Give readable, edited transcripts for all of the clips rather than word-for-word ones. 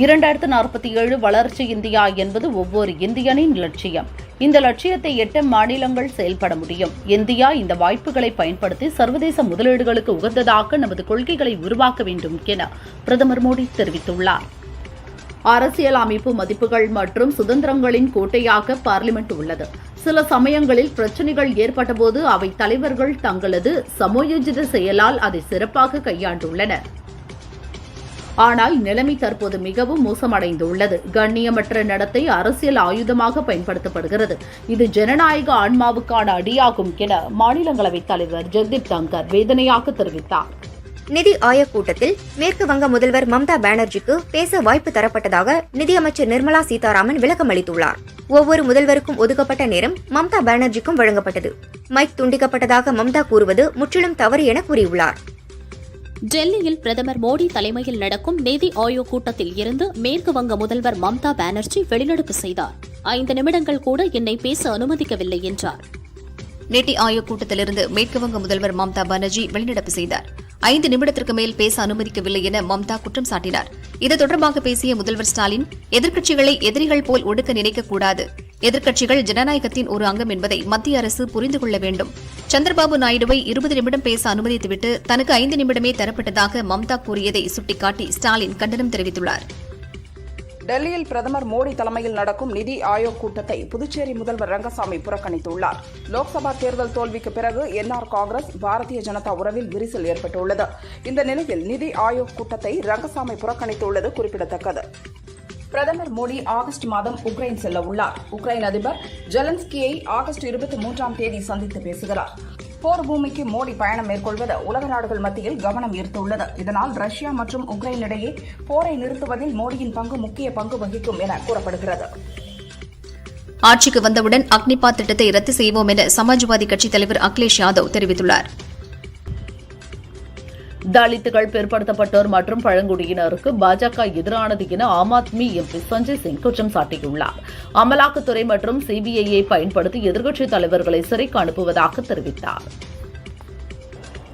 2047 வளர்ச்சி இந்தியா என்பது ஒவ்வொரு இந்தியனின் லட்சியம். இந்த லட்சியத்தை எட்ட மாநிலங்கள் செயல்பட முடியும். இந்தியா இந்த வாய்ப்புகளை பயன்படுத்தி சர்வதேச முதலீடுகளுக்கு உகந்ததாக நமது கொள்கைகளை உருவாக்க வேண்டும் என பிரதமர் மோடி தெரிவித்துள்ளார். அரசியல் அமைப்பு மதிப்புகள் மற்றும் சுதந்திரங்களின் கோட்டையாக பார்லிமெண்ட் உள்ளது. சில சமயங்களில் பிரச்சினைகள் ஏற்பட்டபோது அவை தலைவர்கள் தங்களது சமயோஜித செயலால் அதை சிறப்பாக கையாண்டுள்ளனர். ஆனால் நிலைமை தற்போது மிகவும் மோசமடைந்துள்ளது. கண்ணியமற்ற நடத்தை அரசியல் ஆயுதமாக பயன்படுத்தப்படுகிறது. இது ஜனநாயக ஆன்மாவுக்கான அடியாகும் என மாநிலங்களவைத் தலைவர் ஜெகதீப் தங்கர் வேதனையாக தெரிவித்தார். நிதி ஆயோக் கூட்டத்தில் மேற்கு வங்க முதல்வர் மம்தா பானர்ஜிக்கு பேச வாய்ப்பு தரப்பட்டதாக நிதியமைச்சர் நிர்மலா சீதாராமன் விளக்கம் அளித்துள்ளார். ஒவ்வொரு முதல்வருக்கும் ஒதுக்கப்பட்ட நேரம் மம்தா பானர்ஜிக்கும் வழங்கப்பட்டது. மைக் துண்டிக்கப்பட்டதாக மம்தா கூறுவது முற்றிலும் தவறு என கூறியுள்ளார். டெல்லியில் பிரதமர் மோடி தலைமையில் நடக்கும் நிதி ஆயோக் கூட்டத்தில் இருந்து மேற்கு வங்க முதல்வர் மம்தா பானர்ஜி வெளிநடப்பு செய்தார். 5 நிமிடங்கள் கூட என்னை பேச அனுமதிக்கவில்லை என்றார். நிதி ஆயோக் கூட்டத்திலிருந்து மேற்கு வங்க முதல்வர் மம்தா பானர்ஜி வெளிநடப்பு செய்தார். 5 நிமிடத்திற்கு மேல் பேச அனுமதிக்கவில்லை என மம்தா குற்றம் சாட்டினார். இது தொடர்பாக பேசிய முதல்வர் ஸ்டாலின், எதிர்க்கட்சிகளை எதிரிகள் போல் ஒடுக்க நினைக்கக்கூடாது. எதிர்க்கட்சிகள் ஜனநாயகத்தின் ஒரு அங்கம் என்பதை மத்திய அரசு புரிந்து கொள்ள வேண்டும். சந்திரபாபு நாயுடுவை 20 நிமிடம் பேச அனுமதித்துவிட்டு தனக்கு 5 நிமிடமே தரப்பட்டதாக மம்தா கூறியதை சுட்டிக்காட்டி ஸ்டாலின் கண்டனம் தெரிவித்துள்ளார். டெல்லியில் பிரதமர் மோடி தலைமையில் நடக்கும் நிதி ஆயோக் கூட்டத்தை புதுச்சேரி முதல்வர் ரங்கசாமி புறக்கணித்துள்ளார். லோக்சபா தேர்தல் தோல்விக்கு பிறகு என்ஆர் காங்கிரஸ் பாரதிய ஜனதா உறவில் விரிசல் ஏற்பட்டுள்ளது. இந்த நிலையில் நிதி ஆயோக் கூட்டத்தை ரங்கசாமி புறக்கணித்துள்ளது குறிப்பிடத்தக்கது. பிரதமர் மோடி ஆகஸ்ட் மாதம் உக்ரைன் செல்ல உள்ளார். உக்ரைன் அதிபர் ஜெலன்ஸ்கியை ஆகஸ்ட் 23ஆம் தேதி சந்தித்து பேசுகிறார். போர் பூமிக்கு மோடி பயணம் மேற்கொள்வது உலக நாடுகள் மத்தியில் கவனம் ஈர்த்துள்ளது. இதனால் ரஷ்யா மற்றும் உக்ரைன் இடையே போரை நிறுத்துவதில் மோடியின் பங்கு முக்கிய பங்கு வகிக்கும் என கூறப்படுகிறது. ஆட்சிக்கு வந்தவுடன் அக்னிபாத் திட்டத்தை ரத்து செய்வோம் என சமாஜ்வாதி கட்சித் தலைவர் அகிலேஷ் யாதவ் தெரிவித்துள்ளார். தலித்துகள், பிற்படுத்தப்பட்டோர் மற்றும் பழங்குடியினருக்கு பாஜக எதிரானது என ஆம் ஆத்மி எம்பி சஞ்சய் சிங் குற்றம் சாட்டியுள்ளார். அமலாக்கத்துறை மற்றும் சிபிஐயை பயன்படுத்தி எதிர்க்கட்சித் தலைவர்களை சிறைக்கு அனுப்புவதாக தெரிவித்தார்.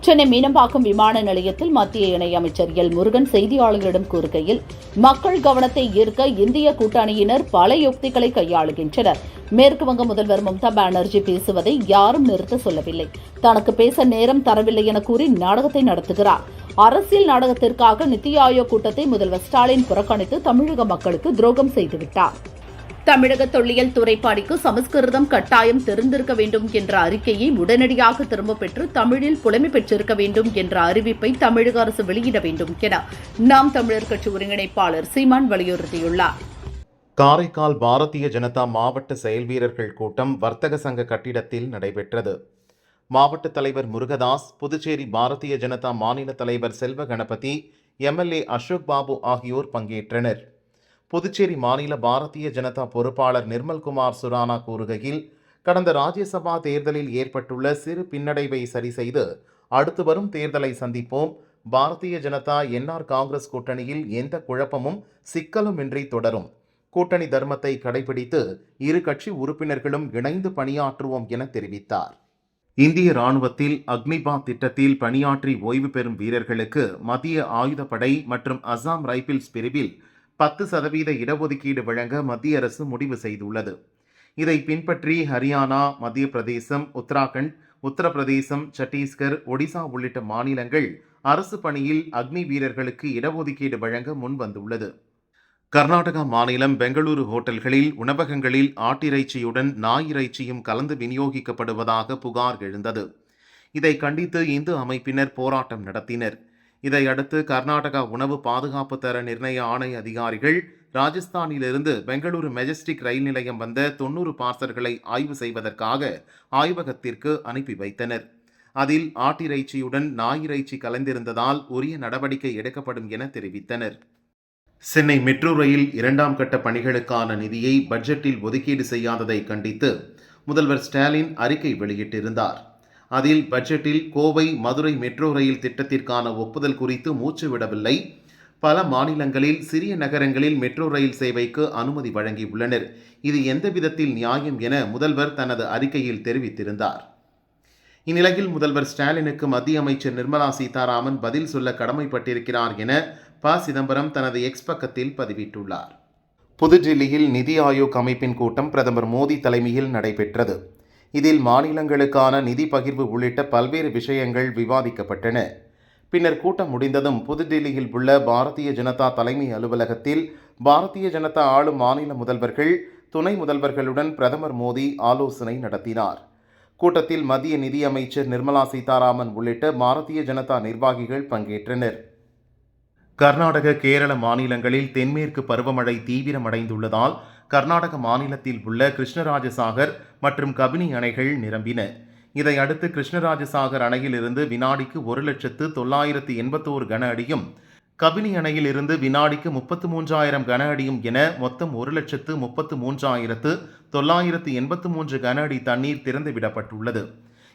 சென்னை மீனம்பாக்கம் விமான நிலையத்தில் மத்திய இணையமைச்சர் எல் முருகன் செய்தியாளர்களிடம் கூறுகையில், மக்கள் கவனத்தை ஈர்க்க இந்திய கூட்டணியினர் பல யுக்திகளை கையாளுகின்றனர். மேற்குவங்க முதல்வர் மம்தா பானர்ஜி பேசுவதை யாரும் நிறுத்த சொல்லவில்லை. தனக்கு பேச நேரம் தரவில்லை என கூறி நாடகத்தை நடத்துகிறார். அரசியல் நாடகத்திற்காக நிதி ஆயோக் கூட்டத்தை முதல்வர் ஸ்டாலின் புறக்கணித்து தமிழக மக்களுக்கு துரோகம் செய்துவிட்டார். தமிழக தொல்லியல் துறைப்பாடிக்கு சமஸ்கிருதம் கட்டாயம் தெரிந்திருக்க வேண்டும் என்ற அறிக்கையை உடனடியாக திரும்பப் பெற்று தமிழில் புலமை பெற்றிருக்க வேண்டும் என்ற அறிவிப்பை தமிழக அரசு வெளியிட வேண்டும் என நாம் தமிழர் கட்சி ஒருங்கிணைப்பாளர் சீமான் வலியுறுத்தியுள்ளார். காரைக்கால் பாரதிய ஜனதா மாவட்ட செயல் வீரர்கள் கூட்டம் வர்த்தக சங்க கட்டிடத்தில் நடைபெற்றது. மாவட்ட தலைவர் முருகதாஸ், புதுச்சேரி பாரதிய ஜனதா மாநில தலைவர் செல்வ கணபதி, எம்எல்ஏ அசோக் பாபு ஆகியோர் பங்கேற்றனர். புதுச்சேரி மாநில பாரதிய ஜனதா பொறுப்பாளர் நிர்மல்குமார் சுரானா கூறுகையில், கடந்த ராஜ்யசபா தேர்தலில் ஏற்பட்டுள்ள சிறு பின்னடைவை சரி செய்து அடுத்து வரும் தேர்தலை சந்திப்போம். பாரதிய ஜனதா என்ஆர் காங்கிரஸ் கூட்டணியில் எந்த குழப்பமும் சிக்கலுமின்றி தொடரும். கூட்டணி தர்மத்தை கடைபிடித்து இரு கட்சி உறுப்பினர்களும் இணைந்து பணியாற்றுவோம் என தெரிவித்தார். இந்திய ராணுவத்தில் அக்னிபாத் திட்டத்தில் பணியாற்றி ஓய்வு பெறும் வீரர்களுக்கு மத்திய ஆயுதப்படை மற்றும் அசாம் ரைபிள்ஸ் பிரிவில் 10% இடஒதுக்கீடு வழங்க மத்திய அரசு முடிவு செய்துள்ளது. இதை பின்பற்றி ஹரியானா, மத்திய பிரதேசம், உத்தராகண்ட், உத்தரப்பிரதேசம், சத்தீஸ்கர், ஒடிசா உள்ளிட்ட மாநிலங்கள் அரசு பணியில் அக்னி வீரர்களுக்கு இடஒதுக்கீடு வழங்க முன்வந்துள்ளது. கர்நாடகா மாநிலம் பெங்களூரு ஹோட்டல்களில், உணவகங்களில் ஆட்டிறைச்சியுடன் நாய் இறைச்சியும் கலந்து விநியோகிக்கப்படுவதாக புகார் எழுந்தது. இதை கண்டித்து இந்து அமைப்பினர் போராட்டம் நடத்தினர். இதையடுத்து கர்நாடகா உணவு பாதுகாப்பு தர நிர்ணய ஆணைய அதிகாரிகள் ராஜஸ்தானிலிருந்து பெங்களூரு மெஜஸ்டிக் ரயில் நிலையம் வந்த 90 பார்சல்களை ஆய்வு செய்வதற்காக ஆய்வகத்திற்கு அனுப்பி வைத்தனர். அதில் ஆட்டிறைச்சியுடன் நாய் இறைச்சி கலந்திருந்ததால் உரிய நடவடிக்கை எடுக்கப்படும் என தெரிவித்தனர். சென்னை மெட்ரோ ரயில் 2ஆம் கட்ட பணிகளுக்கான நிதியை பட்ஜெட்டில் ஒதுக்கீடு செய்யாததை கண்டித்து முதல்வர் ஸ்டாலின் அறிக்கை வெளியிட்டிருந்தார். அதில் பட்ஜெட்டில் கோவை, மதுரை மெட்ரோ ரயில் திட்டத்திற்கான ஒப்புதல் குறித்து மூச்சு விடவில்லை. பல மாநிலங்களில் சிறிய நகரங்களில் மெட்ரோ ரயில் சேவைக்கு அனுமதி வழங்கியுள்ளனர். இது எந்த விதத்தில் நியாயம் என முதல்வர் தனது அறிக்கையில் தெரிவித்திருந்தார். இந்நிலையில் முதல்வர் ஸ்டாலினுக்கு மத்திய அமைச்சர் நிர்மலா சீதாராமன் பதில் சொல்ல கடமைப்பட்டிருக்கிறார் என ப. சிதம்பரம் தனது எக்ஸ் பக்கத்தில் பதிவிட்டுள்ளார். புதுடில்லியில் நிதி ஆயோக் அமைப்பின் கூட்டம் பிரதமர் மோடி தலைமையில் நடைபெற்றது. இதில் மாநிலங்களுக்கான நிதி பகிர்வு உள்ளிட்ட பல்வேறு விஷயங்கள் விவாதிக்கப்பட்டன. பின்னர் கூட்டம் முடிந்ததும் புதுடில்லியில் உள்ள பாரதிய ஜனதா தலைமை அலுவலகத்தில் பாரதிய ஜனதா ஆளும் மாநில முதல்வர்கள், துணை முதல்வர்களுடன் பிரதமர் மோடி ஆலோசனை நடத்தினார். கூட்டத்தில் மத்திய நிதியமைச்சர் நிர்மலா சீதாராமன் உள்ளிட்ட பாரதிய ஜனதா நிர்வாகிகள் பங்கேற்றனர். கர்நாடக, கேரள மாநிலங்களில் தென்மேற்கு பருவமழை தீவிரமடைந்துள்ளதால் கர்நாடக மாநிலத்தில் உள்ள கிருஷ்ணராஜசாகர் மற்றும் கபினி அணைகள் நிரம்பின. இதையடுத்து கிருஷ்ணராஜசாகர் அணையிலிருந்து வினாடிக்கு 1,981 கன அடியும், கபினி அணையிலிருந்து வினாடிக்கு 33,000 கன அடியும் என மொத்தம் 1,33,983 கன அடி தண்ணீர் திறந்துவிடப்பட்டுள்ளது.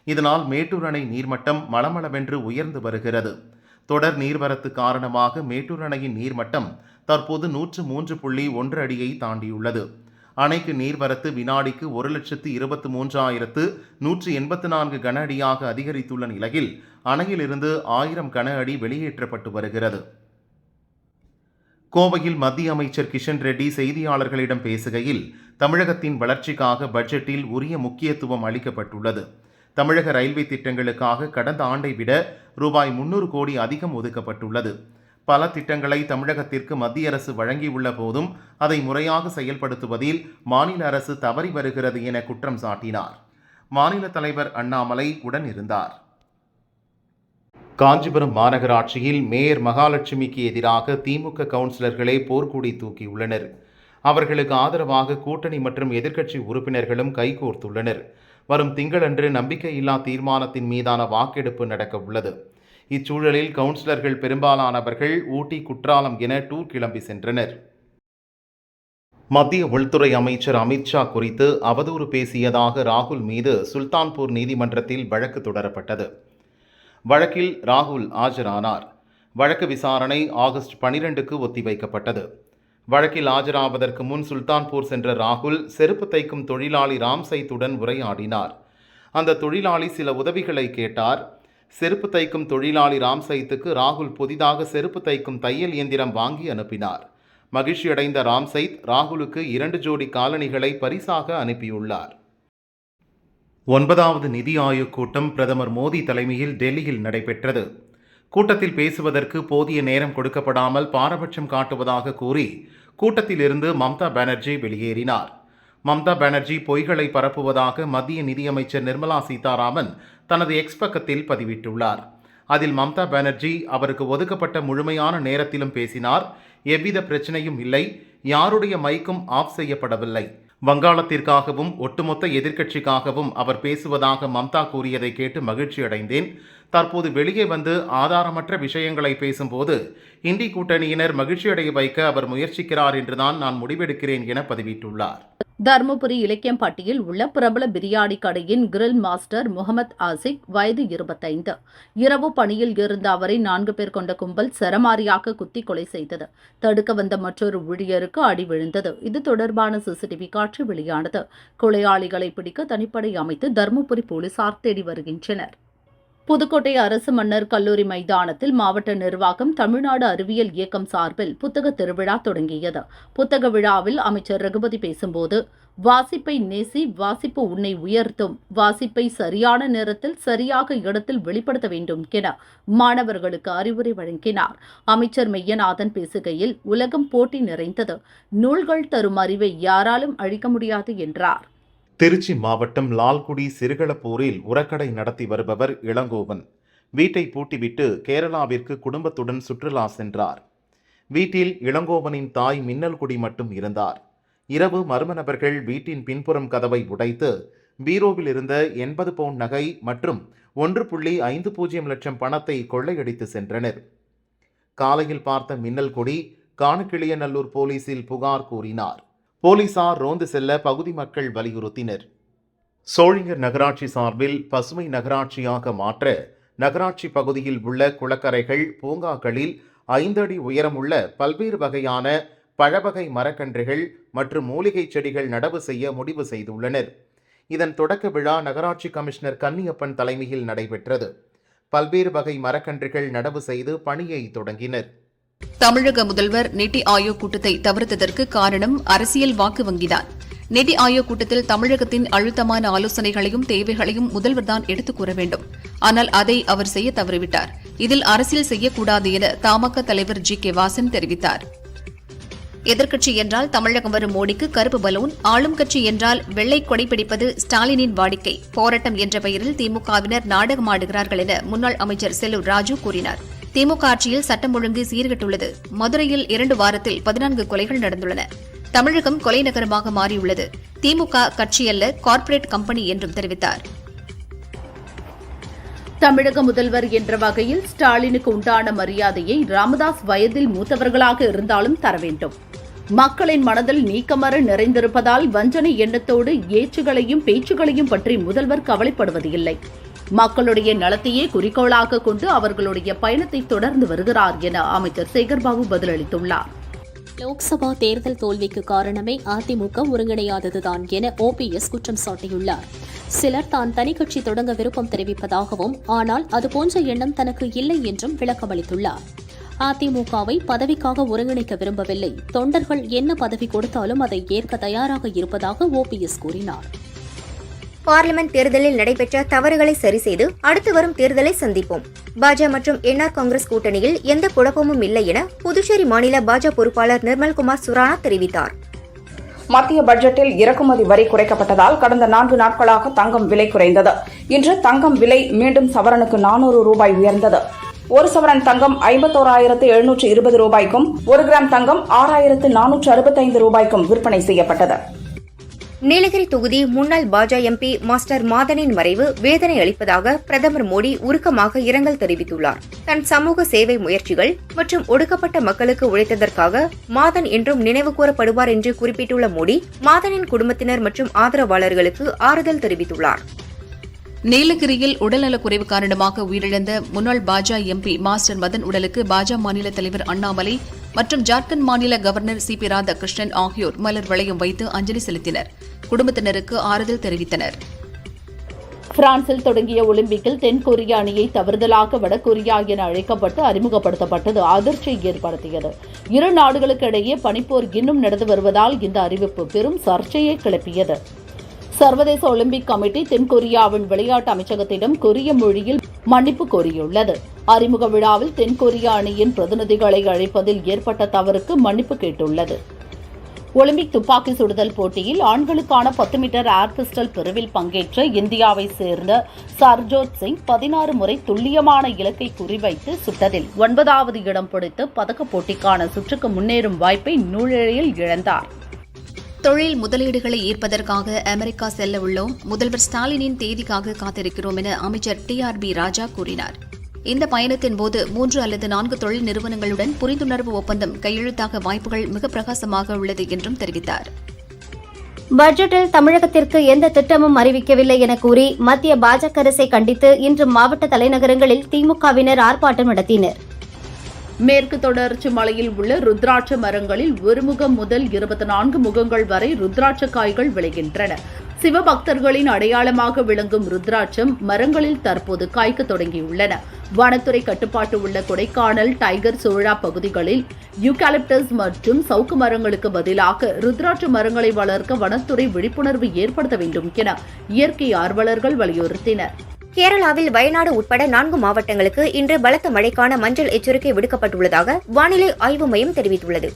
இதனால் மேட்டூர் அணை நீர்மட்டம் மளமளவென்று உயர்ந்து வருகிறது. தொடர் நீர்வரத்து காரணமாக மேட்டூர் அணையின் நீர்மட்டம் தற்போது 103.1 அடியை தாண்டியுள்ளது. அணைக்கு நீர்வரத்து வினாடிக்கு 1,23,184 கன அடியாக அதிகரித்துள்ள நிலையில் அணையிலிருந்து 1000 கன அடி வெளியேற்றப்பட்டு வருகிறது. கோவையில் மத்திய அமைச்சர் கிஷன் ரெட்டி செய்தியாளர்களிடம் பேசுகையில், தமிழகத்தின் வளர்ச்சிக்காக பட்ஜெட்டில் உரிய முக்கியத்துவம் அளிக்கப்பட்டுள்ளது. தமிழக ரயில்வே திட்டங்களுக்காக கடந்த ஆண்டை விட ரூபாய் 300 கோடி அதிகம் ஒதுக்கப்பட்டுள்ளது. பல திட்டங்களை தமிழகத்திற்கு மத்திய அரசு வழங்கியுள்ள போதும் அதை முறையாக செயல்படுத்துவதில் மாநில அரசு தவறி வருகிறது என குற்றம் சாட்டினார். மாநில தலைவர் அண்ணாமலை உடன் இருந்தார். காஞ்சிபுரம் மாநகராட்சியில் மேயர் மகாலட்சுமிக்கு எதிராக திமுக கவுன்சிலர்களே போர்க்கொடி தூக்கியுள்ளனர். அவர்களுக்கு ஆதரவாக கூட்டணி மற்றும் எதிர்க்கட்சி உறுப்பினர்களும் கைகோர்த்துள்ளனர். வரும் திங்களன்று நம்பிக்கையில்லா தீர்மானத்தின் மீதான வாக்கெடுப்பு நடக்க உள்ளது. இச்சூழலில் கவுன்சிலர்கள் பெரும்பாலானவர்கள் ஊட்டி, குற்றாலம் என டூர் கிளம்பி சென்றனர். மத்திய உள்துறை அமைச்சர் அமித்ஷா குறித்து அவதூறு பேசியதாக ராகுல் மீது சுல்தான்பூர் நீதிமன்றத்தில் வழக்கு தொடரப்பட்டது. வழக்கில் ராகுல் ஆஜரானார். வழக்கு விசாரணை ஆகஸ்ட் 12க்கு ஒத்திவைக்கப்பட்டது. வழக்கில் ஆஜராவதற்கு முன் சுல்தான்பூர் சென்ற ராகுல் செருப்பு தைக்கும் தொழிலாளி ராம்சைத்துடன் உரையாடினார். அந்த தொழிலாளி சில உதவிகளை கேட்டார். செருப்பு தைக்கும் தொழிலாளி ராம்சைத்துக்கு ராகுல் புதிதாக செருப்பு தைக்கும் தையல் இயந்திரம் வாங்கி அனுப்பினார். மகிழ்ச்சியடைந்த ராம்சைத் ராகுலுக்கு 2 ஜோடி காலணிகளை பரிசாக அனுப்பியுள்ளார். 9வது நிதி ஆயோக் கூட்டம் பிரதமர் மோடி தலைமையில் டெல்லியில் நடைபெற்றது. கூட்டத்தில் பேசுவதற்கு போதிய நேரம் கொடுக்கப்படாமல் பாரபட்சம் காட்டுவதாக கூறி கூட்டத்தில் இருந்து மம்தா பானர்ஜி வெளியேறினார். மம்தா பானர்ஜி பொய்களை பரப்புவதாக மத்திய நிதியமைச்சர் நிர்மலா சீதாராமன் தனது எக்ஸ் பக்கத்தில் பதிவிட்டுள்ளார். அதில் மம்தா பானர்ஜி அவருக்கு ஒதுக்கப்பட்ட முழுமையான நேரத்திலும் பேசினார். எவ்வித பிரச்சனையும் இல்லை, யாருடைய மைக்கும் ஆஃப் செய்யப்படவில்லை. வங்காளத்திற்காகவும் ஒட்டுமொத்த எதிர்க்கட்சிக்காகவும் அவர் பேசுவதாக மம்தா கூறியதை கேட்டு மகிழ்ச்சி அடைந்தேன். தற்போது வெளியே வந்து ஆதாரமற்ற விஷயங்களை பேசும்போது இந்தி கூட்டணியினர் மகிழ்ச்சியடைய வைக்க அவர் முயற்சிக்கிறார் என்றுதான் நான் முடிவெடுக்கிறேன் என பதிவிட்டுள்ளார். தருமபுரி இலக்கியம்பட்டியில் உள்ள பிரபல பிரியாணி கடையின் கிரில் மாஸ்டர் முகமது ஆசிக், வயது 25. இரவு பணியில் இருந்த அவரை 4 பேர் கொண்ட கும்பல் சரமாரியாக குத்தி கொலை செய்தது. தடுக்க வந்த மற்றொரு ஊழியருக்கு அடி விழுந்தது. இது தொடர்பான சிசிடிவி காட்சி வெளியானது. கொலையாளிகளை பிடிக்க தனிப்படை அமைத்து தருமபுரி போலீசார் தேடி வருகின்றனர். புதுக்கோட்டை அரசு மன்னர் கல்லூரி மைதானத்தில் மாவட்ட நிர்வாகம் தமிழ்நாடு அறிவியல் இயக்கம் சார்பில் புத்தக திருவிழா தொடங்கியது. புத்தக விழாவில் அமைச்சர் ரகுபதி பேசும்போது, வாசிப்பை நேசி, வாசிப்பு உன்னை உயர்த்தும், வாசிப்பை சரியான நேரத்தில் சரியாக இடத்தில் வெளிப்படுத்த வேண்டும் என மாணவர்களுக்கு அறிவுரை வழங்கினார். அமைச்சர் மெய்யநாதன் பேசுகையில், உலகம் போட்டி நிறைந்தது, நூல்கள் தரும் அறிவை யாராலும் அழிக்க முடியாது என்றார். திருச்சி மாவட்டம் லால்குடி சிறுகளப்பூரில் உரக்கடை நடத்தி வருபவர் இளங்கோவன் வீட்டை பூட்டிவிட்டு கேரளாவிற்கு குடும்பத்துடன் சுற்றுலா சென்றார். வீட்டில் இளங்கோவனின் தாய் மின்னல்குடி மட்டும் இருந்தார். இரவு மர்ம நபர்கள் வீட்டின் பின்புறம் கதவை உடைத்து பீரோவில் இருந்த 80 பவுண்ட் நகை மற்றும் 1.50 லட்சம் பணத்தை கொள்ளையடித்து சென்றனர். காலையில் பார்த்த மின்னல்குடி காணக்கிளியநல்லூர் போலீசில் புகார் கூறினார். போலீசார் ரோந்து செல்ல பகுதி மக்கள் வலியுறுத்தினர். சோழிங்கர் நகராட்சி சார்பில் பசுமை நகராட்சியாக மாற்ற நகராட்சி பகுதியில் உள்ள குளக்கரைகள், பூங்காக்களில் 5 அடி உயரமுள்ள பல்வேறு வகையான பழவகை மரக்கன்றுகள் மற்றும் மூலிகை செடிகள் நடவு செய்ய முடிவு செய்துள்ளனர். இதன் தொடக்க விழா நகராட்சி கமிஷனர் கன்னியப்பன் தலைமையில் நடைபெற்றது. பல்வேறு வகை மரக்கன்றுகள் நடவு செய்து பணியை தொடங்கினர். தமிழக முதல்வர் நிதி ஆயோக் கூட்டத்தை தவிர்த்ததற்கு காரணம் அரசியல் வாக்கு வங்கிதான். நிதி ஆயோக் கூட்டத்தில் தமிழகத்தின் அழுத்தமான ஆலோசனைகளையும் தேவைகளையும் முதல்வர்தான் எடுத்துக் கூற வேண்டும். ஆனால் அதை அவர் செய்ய தவறிவிட்டார். இதில் அரசியல் செய்யக்கூடாது என தமாக தலைவர் ஜி.கே. வாசன் தெரிவித்தார். எதிர்க்கட்சி என்றால் தமிழகம் வரும் மோடிக்கு கருப்பு பலூன், ஆளும் கட்சி என்றால் வெள்ளை கொடை பிடிப்பது ஸ்டாலினின் வாடிக்கை. போராட்டம் என்ற பெயரில் திமுகவினர் நாடகமாடுகிறார்கள் என முன்னாள் அமைச்சர் செல்லூர் ராஜு கூறினார். திமுக ஆட்சியில் சட்டம் ஒழுங்கு சீர்கெட்டுள்ளது. மதுரையில் 2 வாரத்தில் 14 கொலைகள் நடந்துள்ளன. தமிழகம் கொலை நகரமாக மாறியுள்ளது. திமுக கட்சியல்ல, கார்ப்பரேட் கம்பெனி என்றும் தெரிவித்தார். தமிழக முதல்வர் என்ற வகையில் ஸ்டாலினுக்கு உண்டான மரியாதையை ராமதாஸ் வயதில் மூத்தவர்களாக இருந்தாலும் தர வேண்டும். மக்களின் மனதில் நீக்கமற நிறைந்திருப்பதால் வஞ்சனை எண்ணத்தோடு ஏச்சுகளையும் பேச்சுகளையும் பற்றி முதல்வர் கவலைப்படுவது இல்லை. மக்களுடைய நலத்தையே குறிக்கோளாக கொண்டு அவர்களுடைய பயணத்தை தொடர்ந்து வருகிறார் என அமைச்சர் சேகர்பாபு பதிலளித்துள்ளார். லோக்சபா தேர்தல் தோல்விக்கு காரணமே அதிமுக ஒருங்கிணையாததுதான் என ஓபிஎஸ் குற்றம் சாட்டியுள்ளார். சிலர் தான் தனி கட்சி தொடங்க விருப்பம் தெரிவிப்பதாகவும், ஆனால் அதுபோன்ற எண்ணம் தனக்கு இல்லை என்றும் விளக்கமளித்துள்ளார். அதிமுகவை பதவிக்காக ஒருங்கிணைக்க விரும்பவில்லை. தொண்டர்கள் என்ன பதவி கொடுத்தாலும் அதை ஏற்க தயாராக இருப்பதாக ஓபிஎஸ் கூறினார். பார்லிமென்ட் தேர்தலில் நடைபெற்ற தவறுகளை சரிசெய்து அடுத்து வரும் தேர்தலை சந்திப்போம். பாஜ மற்றும் என்ஆர் காங்கிரஸ் கூட்டணியில் எந்த குழப்பமும் இல்லை என புதுச்சேரி மாநில பாஜ பொறுப்பாளர் நிர்மல்குமார் சுரானா தெரிவித்தார். மத்திய பட்ஜெட்டில் இறக்குமதி வரி குறைக்கப்பட்டதால் கடந்த 4 நாட்களாக தங்கம் விலை குறைந்தது. இன்று தங்கம் விலை மீண்டும் சவரனுக்கு 400 ரூபாய் உயர்ந்தது. 1 சவரன் தங்கம் 51,720 ரூபாய்க்கும் 1 கிராம் தங்கம் 6,465 ரூபாய்க்கும் விற்பனை செய்யப்பட்டது. நீலகிரி தொகுதி முன்னாள் பாஜ எம்பி மாஸ்டர் மாதனின் மறைவு வேதனை அளிப்பதாக பிரதமர் மோடி உருக்கமாக இரங்கல் தெரிவித்துள்ளார். தன் சமூக சேவை முயற்சிகள் மற்றும் ஒடுக்கப்பட்ட மக்களுக்கு உழைத்ததற்காக மாதன் என்றும் நினைவு கூறப்படுவார் என்று குறிப்பிட்டுள்ள மோடி, மாதனின் குடும்பத்தினர் மற்றும் ஆதரவாளர்களுக்கு ஆறுதல் தெரிவித்துள்ளார். நீலகிரியில் உடல்நலக்குறைவு காரணமாக உயிரிழந்த முன்னாள் பாஜ எம்பி மாஸ்டர் மதன் உடலுக்கு பாஜ மாநில தலைவர் அண்ணாமலை மற்றும் ஜார்க்கண்ட் மாநில கவர்னர் சி.பி. ராதாகிருஷ்ணன் ஆகியோர் மலர் வளையம் வைத்து அஞ்சலி செலுத்தினர். குடும்பத்தினருக்கு ஆறுதல் தெரிவித்தனர். பிரான்சில் தொடங்கிய ஒலிம்பிக்கில் தென்கொரிய அணியை தவறுதலாக வடகொரியா என அழைக்கப்பட்டு அறிமுகப்படுத்தப்பட்டது அதிர்ச்சியை ஏற்படுத்தியது. இரு நாடுகளுக்கு இடையே பனிப்போர் இன்னும் நடந்து வருவதால் இந்த அறிவிப்பு பெரும் சர்ச்சையை கிளப்பியது. சர்வதேச ஒலிம்பிக் கமிட்டி தென்கொரியாவின் விளையாட்டு அமைச்சகத்திடம் கொரிய மொழியில் மன்னிப்பு கோரியுள்ளது. அறிமுக விழாவில் தென்கொரிய அணியின் பிரதிநிதிகளை அழைப்பதில் ஏற்பட்ட தவறுக்கு மன்னிப்பு கேட்டுள்ளது. ஒலிம்பிக் துப்பாக்கி சுடுதல் போட்டியில் ஆண்களுக்கான 10 மீட்டர் ஏர் பிஸ்டல் பிரிவில் பங்கேற்ற இந்தியாவை சேர்ந்த சர்ஜோத் சிங் 16 முறை துல்லியமான இலக்கை குறிவைத்து சுட்டதில் 9வது இடம் பிடித்து பதக்கப் போட்டிக்கான சுற்றுக்கு முன்னேறும் வாய்ப்பை நூலிழையில் இழந்தார். தொழில் முதலீடுகளை ஈர்ப்பதற்காக அமெரிக்கா செல்ல உள்ளோம். முதல்வர் ஸ்டாலினின் தேதிக்காக காத்திருக்கிறோம் என அமைச்சர் டி.ஆர்.பி. ராஜா கூறினார். இந்த பயணத்தின் போது 3 அல்லது 4 தொழில் நிறுவனங்களுடன் புரிந்துணர்வு ஒப்பந்தம் கையெழுத்தாக வாய்ப்புகள் மிக பிரகாசமாக உள்ளது என்றும் தெரிவித்தார். பட்ஜெட்டில் தமிழகத்திற்கு எந்த திட்டமும் அறிவிக்கவில்லை என கூறி மத்திய பாஜக அரசை கண்டித்து இன்று மாவட்ட தலைநகரங்களில் திமுகவினர் ஆர்ப்பாட்டம் நடத்தினர். மேற்கு தொடர்ச்சி மலையில் உள்ள ருத்ராட்ச மரங்களில் 1 முகம் முதல் 24 முகங்கள் வரை ருத்ராட்ச காய்கள் விளைகின்றன. சிவபக்தர்களின் அடையாளமாக விளங்கும் ருத்ராட்சம் மரங்களில் தற்போது காய்க்க தொடங்கியுள்ளன. வனத்துறை கட்டுப்பாட்டு உள்ள கொடைக்கானல், டைகர் சோழா பகுதிகளில் யூகாலிப்டஸ் மற்றும் சவுக்கு மரங்களுக்கு பதிலாக ருத்ராட்ச மரங்களை வளர்க்க வனத்துறை விழிப்புணர்வு ஏற்படுத்த வேண்டும் என இயற்கை ஆர்வலர்கள் வலியுறுத்தினர். கேரளாவில் வயநாடு உட்பட 4 மாவட்டங்களுக்கு இன்று பலத்த மழைக்கான மஞ்சள் எச்சரிக்கை விடுக்கப்பட்டுள்ளதாக வானிலை ஆய்வு மையம் தெரிவித்துள்ளது.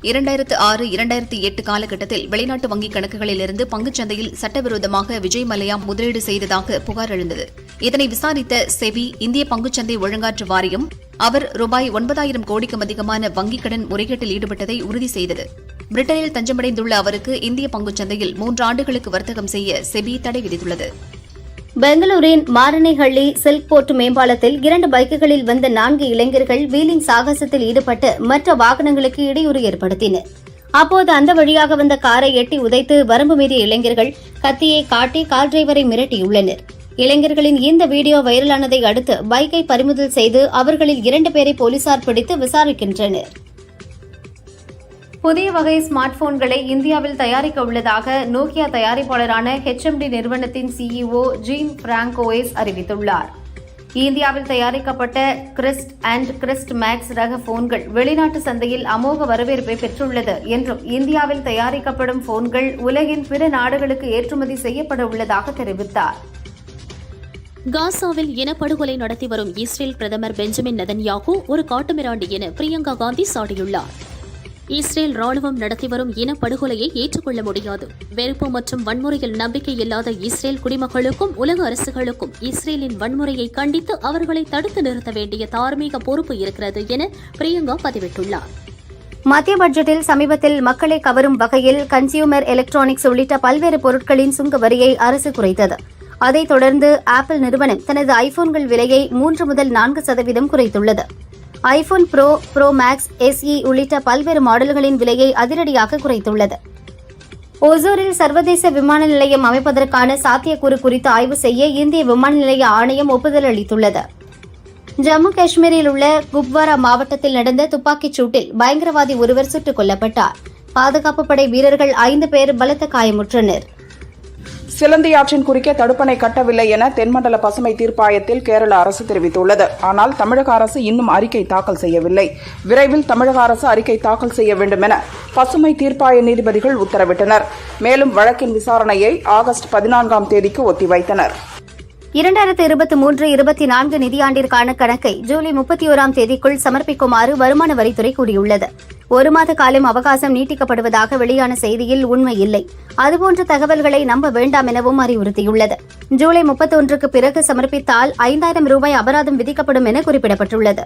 2006-2008 காலகட்டத்தில் வெளிநாட்டு வங்கிக் கணக்குகளிலிருந்து பங்குச்சந்தையில் சட்டவிரோதமாக விஜய் மல்லையா முதலீடு செய்ததாக புகார் எழுந்தது. இதனை விசாரித்த செபி இந்திய பங்குச்சந்தை ஒழுங்காற்று வாரியம் அவர் ரூபாய் 9,000 கோடிக்கும் அதிகமான வங்கிக் கடன் முறைகேட்டில் ஈடுபட்டதை உறுதி செய்தது. பிரிட்டனில் தஞ்சமடைந்துள்ள அவருக்கு இந்திய பங்குச்சந்தையில் 3 ஆண்டுகளுக்கு வர்த்தகம் செய்ய செபி தடை விதித்துள்ளது. பெங்களூரின் மாரணிஹள்ளி சில்க் போர்ட் மேம்பாலத்தில் 2 பைக்குகளில் வந்த 4 இளைஞர்கள் வீலிங் சாகசத்தில் ஈடுபட்டு மற்ற வாகனங்களுக்கு இடையூறு ஏற்படுத்தினர். அப்போது அந்த வழியாக வந்த காரை எட்டி உதைத்து வரம்பு மீறிய இளைஞர்கள் கத்தியை காட்டி கார் டிரைவரை மிரட்டியுள்ளனர். இளைஞர்களின் இந்த வீடியோ வைரலானதை அடுத்து பைக்கை பறிமுதல் செய்து அவர்களில் 2 பேரை போலீசார் பிடித்து விசாரிக்கின்றனர். புதிய வகை ஸ்மார்ட் போன்களை இந்தியாவில் தயாரிக்க உள்ளதாக நோக்கியா தயாரிப்பாளரான HMD நிறுவனத்தின் CEO ஜீன் பிராங்கோயிஸ் அறிவித்துள்ளார். இந்தியாவில் தயாரிக்கப்பட்ட கிறிஸ்ட் அண்ட் கிறிஸ்ட் மேக்ஸ் ரக போன்கள் வெளிநாட்டு சந்தையில் அமோக வரவேற்பை பெற்றுள்ளது என்றும் இந்தியாவில் தயாரிக்கப்படும் போன்கள் உலகின் பிற நாடுகளுக்கு ஏற்றுமதி செய்யப்பட உள்ளதாக தெரிவித்தார். காசாவில் இனப்படுகொலை நடத்தி வரும் இஸ்ரேல் பிரதமர் பெஞ்சமின் நெதன்யாகு ஒரு காட்டுமிராண்டி என பிரியங்கா காந்தி சாடியுள்ளார். இஸ்ரேல் ராணுவம் நடத்தி வரும் இனப்படுகொலையை ஏற்றுக்கொள்ள முடியாது. வெறுப்பு மற்றும் வன்முறையில் நம்பிக்கை இல்லாத இஸ்ரேல் குடிமக்களுக்கும் உலக அரசுகளுக்கும் இஸ்ரேலின் வன்முறையை கண்டித்து அவர்களை தடுத்து நிறுத்த வேண்டிய தார்மீக பொறுப்பு இருக்கிறது என பிரியங்கா பதிவிட்டுள்ளார். மத்திய பட்ஜெட்டில் சமீபத்தில் மக்களை கவரும் வகையில் கன்சியூமர் எலக்ட்ரானிக்ஸ் உள்ளிட்ட பல்வேறு பொருட்களின் சுங்க வரியை அரசு குறைத்தது. அதைத் தொடர்ந்து ஆப்பிள் நிறுவனம் தனது ஐபோன்கள் விலையை 3 முதல் 4% குறைத்துள்ளது. ஐபோன் ப்ரோ மேக்ஸ், SE உள்ளிட்ட பல்வேறு மாடல்களின் விலையை அதிரடியாக குறைத்துள்ளது. ஓசூரில் சர்வதேச விமான நிலையம் அமைப்பதற்கான சாத்தியக்கூறு குறித்து ஆய்வு செய்ய இந்திய விமான நிலைய ஆணையம் ஒப்புதல் அளித்துள்ளது. ஜம்மு காஷ்மீரில் உள்ள குப்வாரா மாவட்டத்தில் நடந்த துப்பாக்கிச் சூட்டில் பயங்கரவாதி ஒருவர் சுட்டுக் கொல்லப்பட்டார். பாதுகாப்பு படை வீரர்கள் 5 பேர் பலத்த காயமுற்றனர். சிலந்தியாற்றின் குறுக்கே தடுப்பணை கட்டவில்லை என தென்மண்டல பசுமை தீர்ப்பாயத்தில் கேரள அரசு தெரிவித்துள்ளது. ஆனால் தமிழக அரசு இன்னும் அறிக்கை தாக்கல் செய்யவில்லை. விரைவில் தமிழக அரசு அறிக்கை தாக்கல் செய்ய வேண்டும் என பசுமை தீர்ப்பாய நீதிபதிகள் உத்தரவிட்டனர். மேலும் வழக்கின் விசாரணையை ஆகஸ்ட் 14ஆம் தேதிக்கு ஒத்திவைத்தனர். 2023-24 நிதியாண்டிற்கான கணக்கை ஜூலை 31ஆம் தேதிக்குள் சமர்ப்பிக்குமாறு வருமான வரித்துறை கூறியுள்ளது. 1 மாத காலம் அவகாசம் நீட்டிக்கப்படுவதாக வெளியான செய்தியில் உண்மை இல்லை. அதுபோன்ற தகவல்களை நம்ப வேண்டாம் எனவும் அறிவுறுத்தியுள்ளது. ஜூலை 31க்கு பிறகு சமர்ப்பித்தால் 5000 ரூபாய் அபராதம் விதிக்கப்படும் என குறிப்பிடப்பட்டுள்ளது.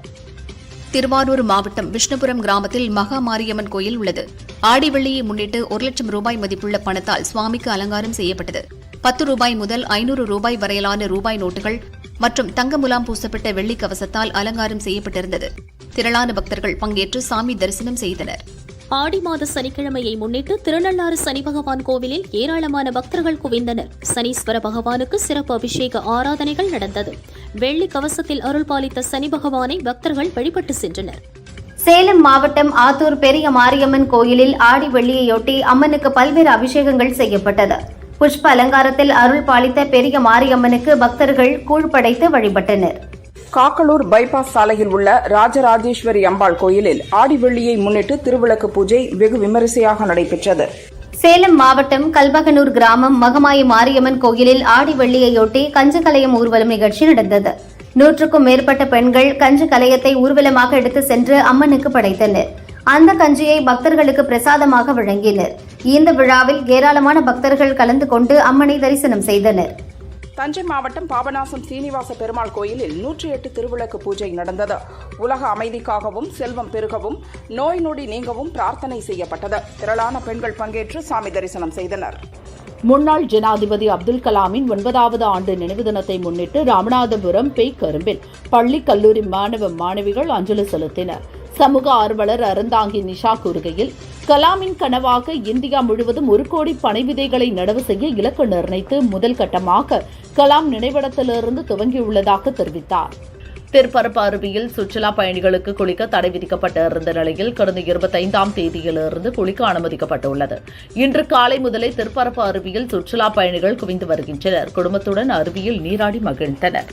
திருவாரூர் மாவட்டம் விஷ்ணுபுரம் கிராமத்தில் மகா மாரியம்மன் கோயில் உள்ளது. ஆடி வெள்ளியை முன்னிட்டு 1 லட்சம் ரூபாய் மதிப்புள்ள பணத்தால் சுவாமிக்கு அலங்காரம் செய்யப்பட்டது. 10 ரூபாய் முதல் 500 ரூபாய் வரையிலான ரூபாய் நோட்டுகள் மற்றும் தங்க முலாம் பூசப்பட்ட வெள்ளி கவசத்தால் அலங்காரம் செய்யப்பட்டிருந்தது. திரளான பக்தர்கள் பங்கேற்று சாமி தரிசனம் செய்தனர். ஆடி மாத சனிக்கிழமையை முன்னிட்டு திருநள்ளாறு சனி பகவான் கோவிலில் ஏராளமான பக்தர்கள் குவிந்தனர். சனீஸ்வர பகவானுக்கு சிறப்பு அபிஷேக ஆராதனைகள் நடந்தது. வெள்ளி கவசத்தில் அருள் பாலித்த சனி பகவானை பக்தர்கள் வழிபட்டு சென்றனர். சேலம் மாவட்டம் ஆத்தூர் பெரிய மாரியம்மன் கோயிலில் ஆடி வெள்ளியையொட்டி அம்மனுக்கு பல்வேறு அபிஷேகங்கள் செய்யப்பட்டது. புஷ்ப அலங்காரத்தில் அருள் பாலித்த பெரிய மாரியம்மனுக்கு பக்தர்கள் கூழ் படைத்து வழிபட்டனர். காக்கலூர் பைபாஸ் சாலையில் உள்ள ராஜராஜேஸ்வரி அம்பாள் கோயிலில் ஆடி வெள்ளியை முன்னிட்டு திருவிளக்கு பூஜை வெகு விமரிசையாக நடைபெற்றது. சேலம் மாவட்டம் கல்பகனூர் கிராமம் மகமாயி மாரியம்மன் கோயிலில் ஆடி வெள்ளியையொட்டி கஞ்ச கலையம் ஊர்வலம் நிகழ்ச்சி நடந்தது. 100க்கும் மேற்பட்ட பெண்கள் கஞ்ச கலையத்தை ஊர்வலமாக எடுத்து சென்று அம்மனுக்கு படைத்தனர். அந்த கஞ்சியை பக்தர்களுக்கு பிரசாதமாக வழங்கினர். இந்த விழாவில் ஏராளமான பக்தர்கள் கலந்து கொண்டு அம்மனை தரிசனம் செய்தனர். தஞ்சை மாவட்டம் பாபநாசம் சீனிவாச பெருமாள் கோயிலில் 108 திருவிளக்கு பூஜை நடந்தது. உலக அமைதிக்காகவும் செல்வம் பெருகவும் நோய் நொடி நீங்கவும் பிரார்த்தனை செய்யப்பட்டது. திரளான பெண்கள் பங்கேற்று சாமி தரிசனம் செய்தனர். முன்னாள் ஜனாதிபதி அப்துல் கலாமின் 9வது ஆண்டு நினைவு தினத்தை முன்னிட்டு ராமநாதபுரம் பேய்கரும்பில் பள்ளி கல்லூரி மாணவ மாணவிகள் அஞ்சலி செலுத்தினர். சமூக ஆர்வலர் அறந்தாங்கி நிஷா கூறுகையில், கலாமின் கனவாக இந்தியா முழுவதும் 1 கோடி பனை விதைகளை நடவு செய்ய இலக்கு நிர்ணயித்து முதல் கட்டமாக கலாம் நினைவிடத்திலிருந்து துவங்கியுள்ளதாக தெரிவித்தார். திருப்பரப்பு அருவியில் சுற்றுலா பயணிகளுக்கு குளிக்க தடை விதிக்கப்பட்டிருந்த நிலையில் கடந்த 25ஆம் தேதியிலிருந்து குளிக்க அனுமதிக்கப்பட்டுள்ளது. இன்று காலை முதலே திருப்பரப்பு அருவியில் சுற்றுலா பயணிகள் குவிந்து வருகின்றனர். குடும்பத்துடன் அருவியில் நீராடி மகிழ்ந்தனர்.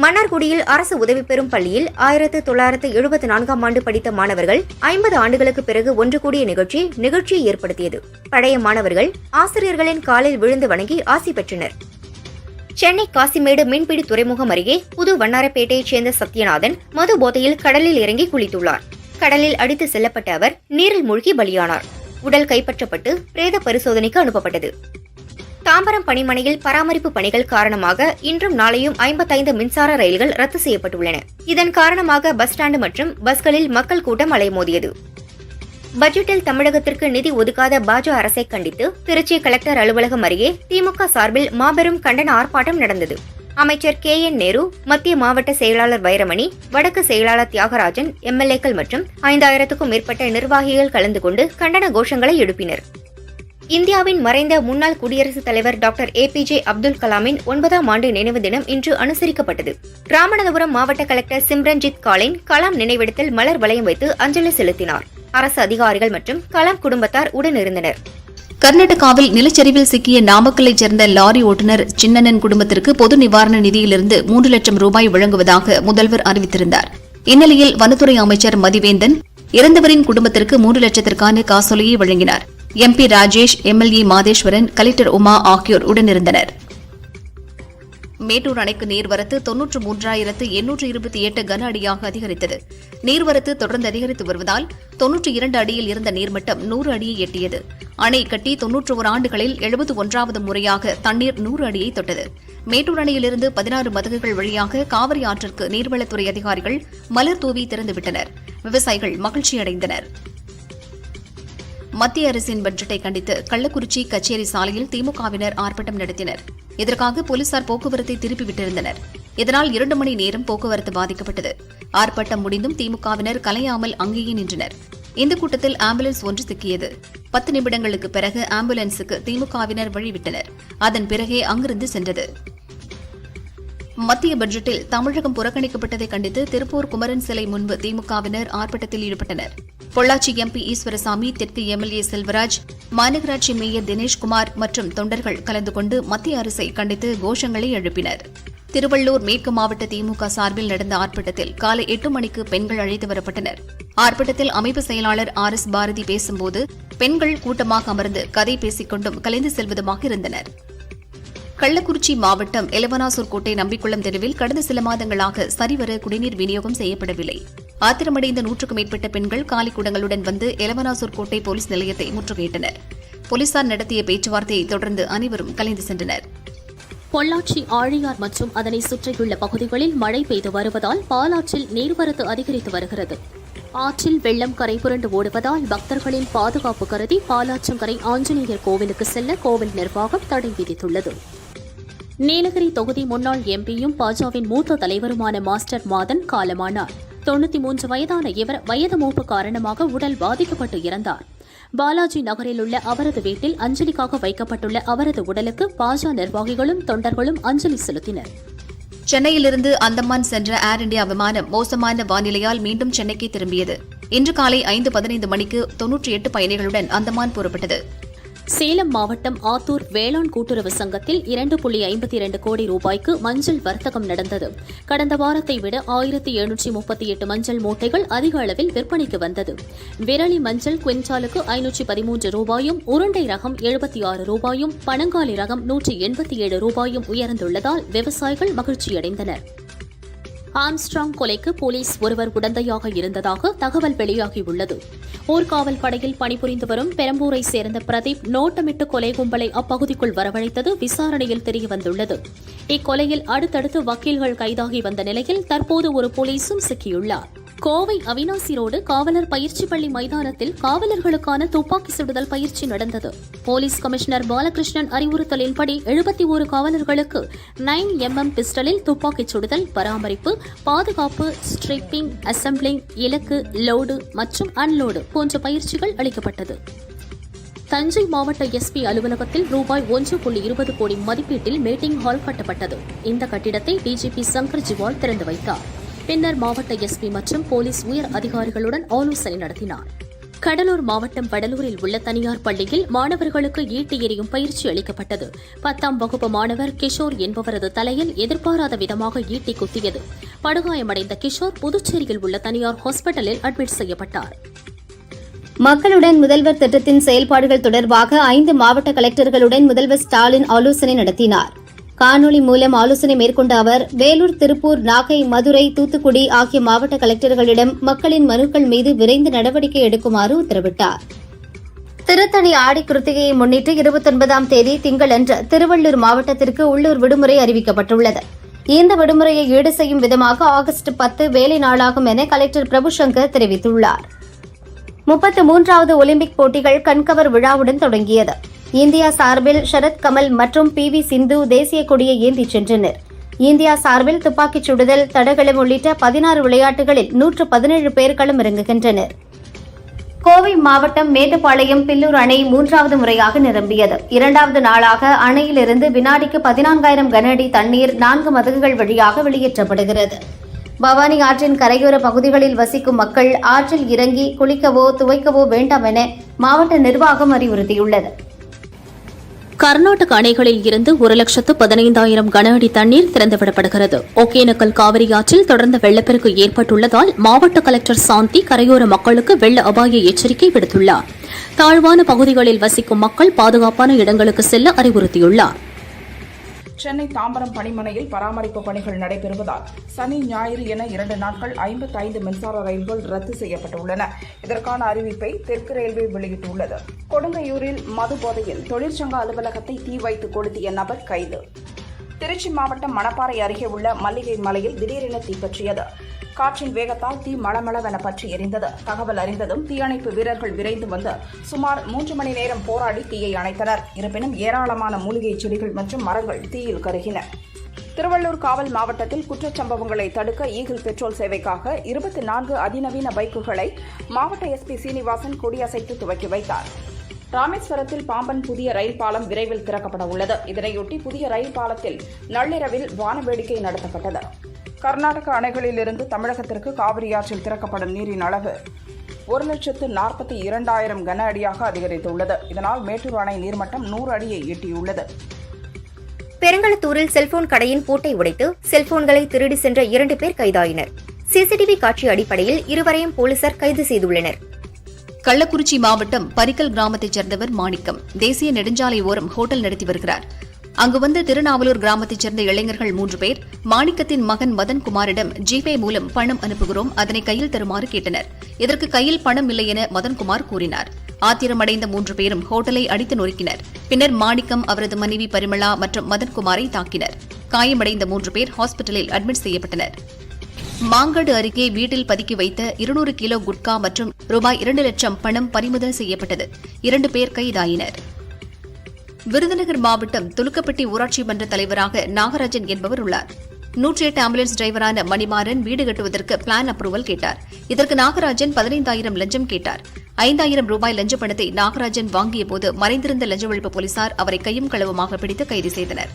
மன்னார்குடியில் அரசு உதவி பெறும் பள்ளியில் 1974ஆம் ஆண்டு படித்த மாணவர்கள் 50 ஆண்டுகளுக்கு பிறகு ஒன்று கூடிய நிகழ்ச்சியை ஏற்படுத்தியது. பழைய மாணவர்கள் ஆசிரியர்களின் காலில் விழுந்து வணங்கி ஆசி பெற்றனர். சென்னை காசிமேடு மீன்பிடி துறைமுகம் அருகே புது வண்ணாரப்பேட்டையைச் சேர்ந்த சத்யநாதன் மது போதையில் கடலில் இறங்கி குளித்துள்ளார். கடலில் அடித்து செல்லப்பட்ட அவர் நீரில் மூழ்கி பலியானார். உடல் கைப்பற்றப்பட்டு பிரேத பரிசோதனைக்கு அனுப்பப்பட்டது. தாம்பரம் பணிமனையில் பராமரிப்பு பணிகள் காரணமாக இன்றும் நாளையும் 55 மின்சார ரயில்கள் ரத்து செய்யப்பட்டுள்ளன. இதன் காரணமாக பஸ் ஸ்டாண்டு மற்றும் பஸ்களில் மக்கள் கூட்டம் அலைமோதியது. பட்ஜெட்டில் தமிழகத்திற்கு நிதி ஒதுக்காத பாஜக அரசை கண்டித்து திருச்சி கலெக்டர் அலுவலகம் அருகே திமுக சார்பில் மாபெரும் கண்டன ஆர்ப்பாட்டம் நடந்தது. அமைச்சர் KN நேரு, மத்திய மாவட்ட செயலாளர் வைரமணி, வடக்கு செயலாளர் தியாகராஜன், MLAக்கள் மற்றும் 5000க்கும் மேற்பட்ட நிர்வாகிகள் கலந்து கொண்டு கண்டன கோஷங்களை எழுப்பினர். இந்தியாவின் மறைந்த முன்னாள் குடியரசுத் தலைவர் டாக்டர் ஏபிஜே அப்துல் கலாமின் 9ஆம் ஆண்டு நினைவு தினம் இன்று அனுசரிக்கப்பட்டது. ராமநாதபுரம் மாவட்ட கலெக்டர் சிம்ரன்ஜித் காலின் கலாம் நினைவிடத்தில் மலர் வளையம் வைத்து அஞ்சலி செலுத்தினார். அரசு அதிகாரிகள் மற்றும் கலாம் குடும்பத்தார் உடனிருந்தனர். கர்நாடகாவில் நிலச்சரிவில் சிக்கிய நாமக்கல்லைச் சேர்ந்த லாரி ஓட்டுநர் சின்னனன் குடும்பத்திற்கு பொது நிவாரண நிதியிலிருந்து 3 லட்சம் ரூபாய் வழங்குவதாக முதல்வர் அறிவித்திருந்தார். இந்நிலையில் வனத்துறை அமைச்சர் மதிவேந்தன் இறந்தவரின் குடும்பத்திற்கு 3 லட்சத்திற்கான காசோலையை வழங்கினார். MP Rajesh, MLA Madheswaran, collector Uma ஆகியோர் உடனிருந்தனர். மேட்டூர் அணைக்கு நீர்வரத்து 93,828 கன அடியாக அதிகரித்தது. நீர்வரத்து தொடர்ந்து அதிகரித்து வருவதால் 92 அடியில் இருந்த நீர்மட்டம் 100 அடியை எட்டியது. அணை கட்டி 91 ஆண்டுகளில் 71வது முறையாக தண்ணீர் 100 அடியை தொட்டது. மேட்டூர் அணையிலிருந்து 16 மதகுகள் வழியாக காவிரி ஆற்றிற்கு நீர்வளத்துறை அதிகாரிகள் மலர் தூவி திறந்துவிட்டனர். விவசாயிகள் மகிழ்ச்சியடைந்தனர். மத்திய அரசின் பட்ஜெட்டை கண்டித்து கள்ளக்குறிச்சி கச்சேரி சாலையில் திமுகவினர் ஆர்ப்பாட்டம் நடத்தினர். இதற்காக போலீசார் போக்குவரத்தை திருப்பிவிட்டிருந்தனர். இதனால் 2 மணி நேரம் போக்குவரத்து பாதிக்கப்பட்டது. ஆர்ப்பாட்டம் முடிந்தும் திமுகவினர் கலையாமல் அங்கேயே நின்றனர். இந்த கூட்டத்தில் ஆம்புலன்ஸ் ஒன்று சிக்கியது. 10 நிமிடங்களுக்கு பிறகு ஆம்புலன்ஸுக்கு திமுகவினர் வழிவிட்டனர். அதன் பிறகே அங்கிருந்து சென்றது. மத்திய பட்ஜெட்டில் தமிழகம் புறக்கணிக்கப்பட்டதை கண்டித்து திருப்பூர் குமரன் சிலை முன்பு திமுகவினர் ஆர்ப்பாட்டத்தில் ஈடுபட்டனர். பொள்ளாச்சி MP ஈஸ்வரசாமி, தெற்கு MLA செல்வராஜ், மாநகராட்சி மேயர் தினேஷ்குமார் மற்றும் தொண்டர்கள் கலந்து கொண்டு மத்திய அரசை கண்டித்து கோஷங்களை எழுப்பினர். திருவள்ளூர் மேற்கு மாவட்ட திமுக சார்பில் நடந்த ஆர்ப்பாட்டத்தில் காலை 8 மணிக்கு பெண்கள் அழைத்து வரப்பட்டனர். ஆர்ப்பாட்டத்தில் அமைப்பு செயலாளர் RS பாரதி பேசும்போது பெண்கள் கூட்டமாக அமர்ந்து கதை பேசிக் கொண்டும் கலைந்து செல்வதுமாக இருந்தனர். கள்ளக்குறிச்சி மாவட்டம் எலவனாசூர் கோட்டை நம்பிக்குளம் தெருவில் கடந்த சில மாதங்களாக சரிவர குடிநீர் விநியோகம் செய்யப்படவில்லை. ஆத்திரமடைந்த 100க்கும் மேற்பட்ட பெண்கள் காலி குடங்களுடன் வந்து எலவனாசூர் கோட்டை போலீஸ் நிலையத்தை முற்றுகையிட்டனர். போலீசார் நடத்திய பேச்சுவார்த்தையை தொடர்ந்து அனைவரும் கலைந்து சென்றனர். பொள்ளாச்சி ஆழியார் மற்றும் அதனை சுற்றியுள்ள பகுதிகளில் மழை பெய்து வருவதால் பாலாற்றில் நீர்வரத்து அதிகரித்து வருகிறது. ஆற்றில் வெள்ளம் கரைபுரண்டு ஓடுவதால் பக்தர்களின் பாதுகாப்பு கருதி பாலாற்றங்கரை ஆஞ்சநேயர் கோவிலுக்கு செல்ல கோவில் நிர்வாகம் தடை விதித்துள்ளது. நீலகிரி தொகுதி முன்னாள் MPயும் பாஜவின் மூத்த தலைவருமான மாஸ்டர் மாதன் காலமானார். 93 வயதான இவர் வயது மூப்பு காரணமாக உடல் பாதிக்கப்பட்டு இறந்தார். பாலாஜி நகரில் உள்ள அவரது வீட்டில் அஞ்சலிக்காக வைக்கப்பட்டுள்ள அவரது உடலுக்கு பாஜ நிர்வாகிகளும் தொண்டர்களும் அஞ்சலி செலுத்தினர். சென்னையிலிருந்து அந்தமான் சென்ற ஏர் இண்டியா விமானம் மோசமான வானிலையால் மீண்டும் சென்னைக்கு திரும்பியது. இன்று காலை 5:15 மணிக்கு 98 பயணிகளுடன் அந்தமான் புறப்பட்டது. சேலம் மாவட்டம் ஆத்தூர் வேளாண் கூட்டுறவு சங்கத்தில் 2.52 கோடி ரூபாய்க்கு மஞ்சள் வர்த்தகம் நடந்தது. கடந்த வாரத்தை விட 1738 மஞ்சள் மூட்டைகள் அதிக அளவில் விற்பனைக்கு வந்தது. விரலி மஞ்சள் குவிண்டாலுக்கு 513 ரூபாயும், உருண்டை ரகம் 76 ரூபாயும், பனங்காலி ரகம் 187 ரூபாயும் உயர்ந்துள்ளதால் விவசாயிகள் மகிழ்ச்சியடைந்தனர். ஆம்ஸ்ட்ராங் கொலைக்கு போலீஸ் ஒருவர் உடந்தையாக இருந்ததாக தகவல் வெளியாகியுள்ளது. ஊர்காவல் படையில் பணிபுரிந்து வரும் பெரம்பூரை சேர்ந்த பிரதீப் நோட்டமிட்டு கொலை கும்பலை அப்பகுதிக்குள் வரவழைத்தது விசாரணையில் தெரியவந்துள்ளது. இக்கொலையில் அடுத்தடுத்து வக்கீல்கள் கைதாகி வந்த நிலையில் தற்போது ஒரு போலீசும் சிக்கியுள்ளார். கோவை அவினாசி ரோடு காவலர் பயிற்சி பள்ளி மைதானத்தில் காவலர்களுக்கான துப்பாக்கி சுடுதல் பயிற்சி நடந்தது. போலீஸ் கமிஷனர் பாலகிருஷ்ணன் அறிவுறுத்தலின்படி 71 காவலர்களுக்கு 9mm பிஸ்டலில் துப்பாக்கிச் சுடுதல், பராமரிப்பு, பாதுகாப்பு, ஸ்ட்ரிப்பிங், அசம்பிளிங், இலக்கு, லோடு மற்றும் அன்லோடு போன்ற பயிற்சிகள் அளிக்கப்பட்டது. தஞ்சை மாவட்ட SP அலுவலகத்தில் ரூபாய் 1.20 கோடி மதிப்பீட்டில் மீட்டிங் ஹால் கட்டப்பட்டது. இந்த கட்டிடத்தை DGP சங்கர் ஜிவால் திறந்து வைத்தார். பின்னர் மாவட்ட SP மற்றும் போலீஸ் உயர் அதிகாரிகளுடன் ஆலோசனை நடத்தினார். கடலூர் மாவட்டம் வடலூரில் உள்ள தனியார் பள்ளியில் மாணவர்களுக்கு ஈட்டி எறியும் பயிற்சி அளிக்கப்பட்டது. 10ஆம் வகுப்பு மாணவர் கிஷோர் என்பவரது தலையில் எதிர்பாராத விதமாக ஈட்டி குத்தியது. படுகாயமடைந்த கிஷோர் புதுச்சேரியில் உள்ள தனியார் ஹாஸ்பிட்டலில் அட்மிட் செய்யப்பட்டார். மக்களுடன் முதல்வர் திட்டத்தின் செயல்பாடுகள் தொடர்பாக 5 மாவட்ட கலெக்டர்களுடன் முதல்வர் ஸ்டாலின் ஆலோசனை நடத்தினார். காணொலி மூலம் ஆலோசனை மேற்கொண்ட அவர் வேலூர், திருப்பூர், நாகை, மதுரை, தூத்துக்குடி ஆகிய மாவட்ட கலெக்டர்களிடம் மக்களின் மனுக்கள் மீது விரைந்து நடவடிக்கை எடுக்குமாறு உத்தரவிட்டார். திருத்தணி ஆடி கிருத்திகையை முன்னிட்டு 29ஆம் தேதி திங்களன்று திருவள்ளூர் மாவட்டத்திற்கு உள்ளூர் விடுமுறை அறிவிக்கப்பட்டுள்ளது. இந்த விடுமுறையை ஈடு செய்யும் விதமாக ஆகஸ்ட் 10 வேலை நாளாகும் என கலெக்டர் பிரபுசங்கர் தெரிவித்துள்ளார். 33வது ஒலிம்பிக் போட்டிகள் கண்கவர் விழாவுடன் தொடங்கியது. இந்தியா சார்பில் ஷரத் கமல் மற்றும் PV சிந்து தேசிய கொடியை ஏந்திச் சென்றனர். இந்தியா சார்பில் துப்பாக்கிச் சுடுதல், தடகளம் உள்ளிட்ட 16 விளையாட்டுகளில் 117 பேர் களமிறங்குகின்றனர். கோவை மாவட்டம் மேட்டுப்பாளையம் பில்லூர் அணை 3வது முறையாக நிரம்பியது. 2வது நாளாக அணையிலிருந்து வினாடிக்கு 14,000 கன அடி தண்ணீர் 4 மதகுகள் வழியாக வெளியேற்றப்படுகிறது. பவானி ஆற்றின் கரையோர பகுதிகளில் வசிக்கும் மக்கள் ஆற்றில் இறங்கி குளிக்கவோ துவைக்கவோ வேண்டாம் என மாவட்ட நிர்வாகம் அறிவுறுத்தியுள்ளது. கர்நாடக அணைகளில் இருந்து 1,15,000 கன அடி தண்ணீர் திறந்துவிடப்படுகிறது. ஒகேனக்கல் காவிரி ஆற்றில் தொடர்ந்த வெள்ளப்பெருக்கு ஏற்பட்டுள்ளதால் மாவட்ட கலெக்டர் சாந்தி கரையோர மக்களுக்கு வெள்ள அபாய எச்சரிக்கை விடுத்துள்ளார். தாழ்வான பகுதிகளில் வசிக்கும் மக்கள் பாதுகாப்பான இடங்களுக்கு செல்ல அறிவுறுத்தியுள்ளார். சென்னை தாம்பரம் பணிமனையில் பராமரிப்பு பணிகள் நடைபெறுவதால் சனி ஞாயிறு என 2 நாட்கள் 55 மின்சார ரயில்கள் ரத்து செய்யப்பட்டுள்ளன. இதற்கான அறிவிப்பை தெற்கு ரயில்வே வெளியிட்டுள்ளது. கொடுங்கையூரில் மது போதையில் தொழிற்சங்க அலுவலகத்தை தீ வைத்து கொளுத்திய நபர் கைது. திருச்சி மாவட்டம் மணப்பாறை அருகே உள்ள மல்லிகை மலையில் திடீரென தீப்பற்றியது. காற்றின் வேகத்தால் தீ மளமளவென பற்றி எரிந்தது. தகவல் அறிந்ததும் தீயணைப்பு வீரர்கள் விரைந்து வந்து சுமார் 3 மணி நேரம் போராடி தீயை அணைத்தனர். இருப்பினும் ஏராளமான மூலிகை செடிகள் மற்றும் மரங்கள் தீயில் கருகின. திருவள்ளூர் காவல் மாவட்டத்தில் குற்றச்சம்பவங்களை தடுக்க ஈகிள் பெட்ரோல் சேவைக்காக 24 அதிநவீன பைக்குகளை மாவட்ட எஸ்பி சீனிவாசன் கொடியசைத்து துவக்கி வைத்தார். ராமேஸ்வரத்தில் பாம்பன் புதிய ரயில் பாலம் விரைவில் திறக்கப்பட உள்ளது. இதனையொட்டி புதிய ரயில் பாலத்தில் நள்ளிரவில் வானவேடிக்கை நடத்தப்பட்டது. கர்நாடக அணைகளிலிருந்து தமிழகத்திற்கு காவிரி ஆற்றில் திறக்கப்படும் நீரின் அளவு 1,42,000 கன அடியாக அதிகரித்துள்ளது. இதனால் மேட்டூர் அணை நீர்மட்டம் 100 அடியை எட்டியுள்ளது. பெருங்களத்தூரில் செல்போன் கடையின் பூட்டை உடைத்து செல்போன்களை திருடி சென்ற 2 பேர் கைதாயினர். சிசிடிவி காட்சி அடிப்படையில் இருவரையும் போலீசார் கைது செய்துள்ளனர். கள்ளக்குறிச்சி மாவட்டம் பரிக்கல் கிராமத்தைச் சேர்ந்தவர் மாணிக்கம் தேசிய நெடுஞ்சாலை ஓரம் ஹோட்டல் நடத்தி வருகிறார். அங்கு வந்த திருநாவலூர் கிராமத்தைச் சேர்ந்த இளைஞர்கள் 3 பேர் மாணிக்கத்தின் மகன் மதன்குமாரிடம் ஜிபே மூலம் பணம் அனுப்புகிறோம், அதனை கையில் தருமாறு கேட்டனர். இதற்கு கையில் பணம் இல்லை என மதன்குமார் கூறினார். ஆத்திரமடைந்த 3 பேரும் ஹோட்டலை அடித்து நொறுக்கினர். பின்னர் மாணிக்கம், அவரது மனைவி பரிமளா மற்றும் மதன்குமாரை தாக்கினர். காயமடைந்த 3 பேர் ஹாஸ்பிட்டலில் அட்மிட் செய்யப்பட்டனர். மாங்கடு அருகே வீட்டில் பதுக்கி வைத்த 200 கிலோ குட்கா மற்றும் ரூபாய் 2 லட்சம் பணம் பறிமுதல் செய்யப்பட்டது. 2 பேர் கைதாயினர். விருதுநகர் மாவட்டம் துலுக்கப்பட்டி ஊராட்சி மன்ற தலைவராக நாகராஜன் என்பவர் உள்ளார். 108 ஆம்புலன்ஸ் டிரைவரான மணிமாறன் வீடு கட்டுவதற்கு பிளான் அப்ரூவல் கேட்டார். இதற்கு நாகராஜன் 15,000 லஞ்சம் கேட்டார். 5,000 ரூபாய் லஞ்ச பணத்தை நாகராஜன் வாங்கியபோது மறைந்திருந்த லஞ்ச ஒழிப்பு போலீசார் அவரை கையும் களவுமாக பிடித்து கைது செய்தனர்.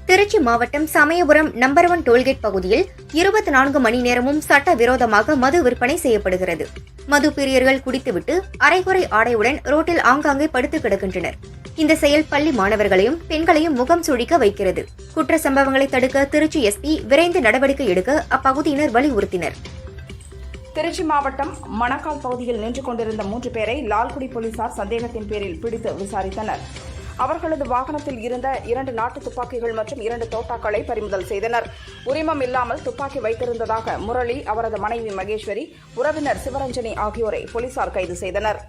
திருச்சி மாவட்டம் சமயபுரம் நம்பர் 1 டோல்கேட் பகுதியில் 24 மணி நேரமும் சட்டவிரோதமாக மது விற்பனை செய்யப்படுகிறது. மது பிரியர்கள் குடித்துவிட்டு அரைகுறை ஆடையுடன் ரோட்டில் ஆங்காங்கே படுத்து கிடக்கின்றனர். இந்த செயல் பள்ளி மாணவர்களையும் பெண்களையும் முகம் சுழிக்க வைக்கிறது. குற்ற சம்பவங்களை தடுக்க திருச்சி எஸ்பி விரைந்து நடவடிக்கை எடுக்க அப்பகுதியினர் வலியுறுத்தினர். திருச்சி மாவட்டம் மணக்கால் பகுதியில் நின்று கொண்டிருந்த 3 பேரை லால்குடி போலீசார் சந்தேகத்தின் பேரில் பிடித்து விசாரித்தனர். அவர்களது வாகனத்தில் இருந்த 2 நாட்டு துப்பாக்கிகள் மற்றும் 2 தோட்டாக்களை பறிமுதல் செய்தனர். உரிமம் இல்லாமல் துப்பாக்கி வைத்திருந்ததாக முரளி, அவரது மனைவி மகேஸ்வரி, உறவினர் சிவரஞ்சனி ஆகியோரை போலீசார் கைது செய்தனர்.